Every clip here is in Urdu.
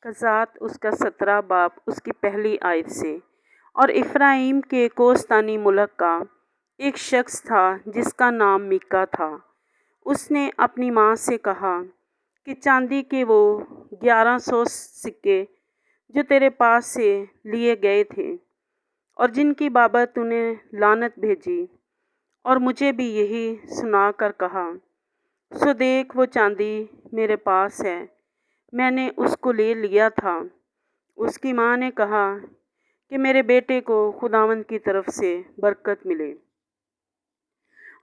قضات اس کا 17 باب اس کی پہلی آیت سے۔ اور افرائیم کے کوہستانی ملک کا ایک شخص تھا جس کا نام میکا تھا۔ اس نے اپنی ماں سے کہا کہ چاندی کے وہ 1100 سکے جو تیرے پاس سے لیے گئے تھے اور جن کی بابت تو نے لعنت بھیجی اور مجھے بھی یہی سنا کر کہا، سو دیکھ وہ چاندی میرے پاس ہے، میں نے اس کو لے لیا تھا۔ اس کی ماں نے کہا کہ میرے بیٹے کو خداوند کی طرف سے برکت ملے۔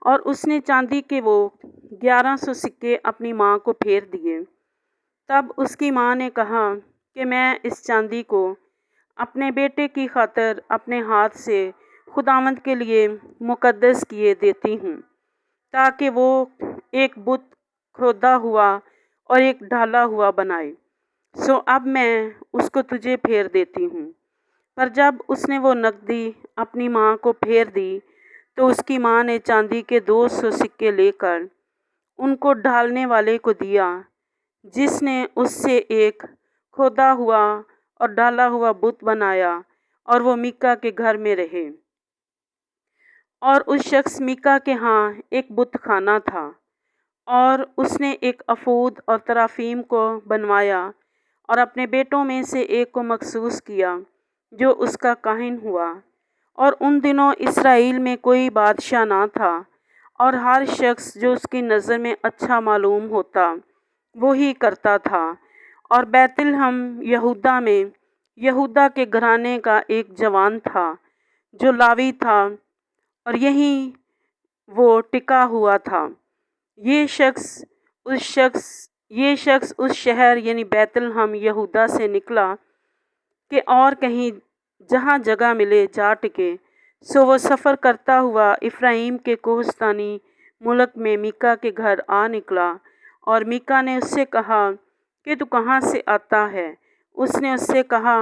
اور اس نے چاندی کے وہ 1100 سکے اپنی ماں کو پھیر دیے۔ تب اس کی ماں نے کہا کہ میں اس چاندی کو اپنے بیٹے کی خاطر اپنے ہاتھ سے خداوند کے لیے مقدس کیے دیتی ہوں، تاکہ وہ ایک بت کھودا ہوا اور ایک ڈھالا ہوا بنائے۔ سو اب میں اس کو تجھے پھیر دیتی ہوں۔ پر جب اس نے وہ نقدی اپنی ماں کو پھیر دی تو اس کی ماں نے چاندی کے 200 سکے لے کر ان کو ڈھالنے والے کو دیا، جس نے اس سے ایک کھودا ہوا اور ڈھالا ہوا بت بنایا، اور وہ میکا کے گھر میں رہے۔ اور اس شخص میکا کے ہاں ایک بت خانہ تھا، اور اس نے ایک افود اور ترافیم کو بنوایا اور اپنے بیٹوں میں سے ایک کو مخصوص کیا جو اس کا کاہن ہوا۔ اور ان دنوں اسرائیل میں کوئی بادشاہ نہ تھا، اور ہر شخص جو اس کی نظر میں اچھا معلوم ہوتا وہی کرتا تھا۔ اور بیت لحم یہودا میں یہودا کے گھرانے کا ایک جوان تھا جو لاوی تھا، اور یہیں وہ ٹکا ہوا تھا۔ یہ شخص اس شہر یعنی بیت لحم یہودا سے نکلا کہ اور کہیں جہاں جگہ ملے جا ٹکے۔ سو وہ سفر کرتا ہوا افرائیم کے کوہستانی ملک میں میکا کے گھر آ نکلا۔ اور میکا نے اس سے کہا کہ تو کہاں سے آتا ہے؟ اس نے اس سے کہا،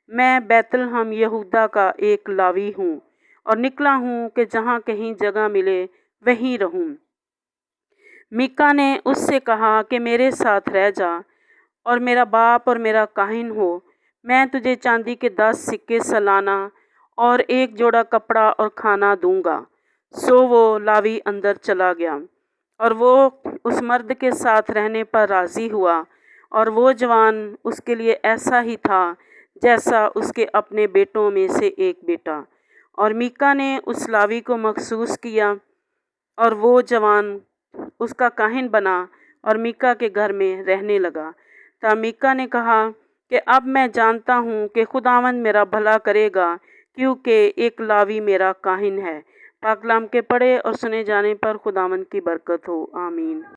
میں بیت لحم یہودا کا ایک لاوی ہوں، اور نکلا ہوں کہ جہاں کہیں جگہ ملے وہیں رہوں۔ میکا نے اس سے کہا کہ میرے ساتھ رہ جا اور میرا باپ اور میرا کاہن ہو، میں تجھے چاندی کے 10 سکے سالانہ اور ایک جوڑا کپڑا اور کھانا دوں گا۔ سو وہ لاوی اندر چلا گیا، اور وہ اس مرد کے ساتھ رہنے پر راضی ہوا، اور وہ جوان اس کے لیے ایسا ہی تھا جیسا اس کے اپنے بیٹوں میں سے ایک بیٹا۔ اور میکا نے اس لاوی کو مخصوص کیا، اور وہ جوان اس کا کاہن بنا اور میکا کے گھر میں رہنے لگا۔ تب میکا نے کہا کہ اب میں جانتا ہوں کہ خداوند میرا بھلا کرے گا، کیونکہ ایک لاوی میرا کاہن ہے۔ پاک کلام کے پڑھے اور سنے جانے پر خداوند کی برکت ہو، آمین۔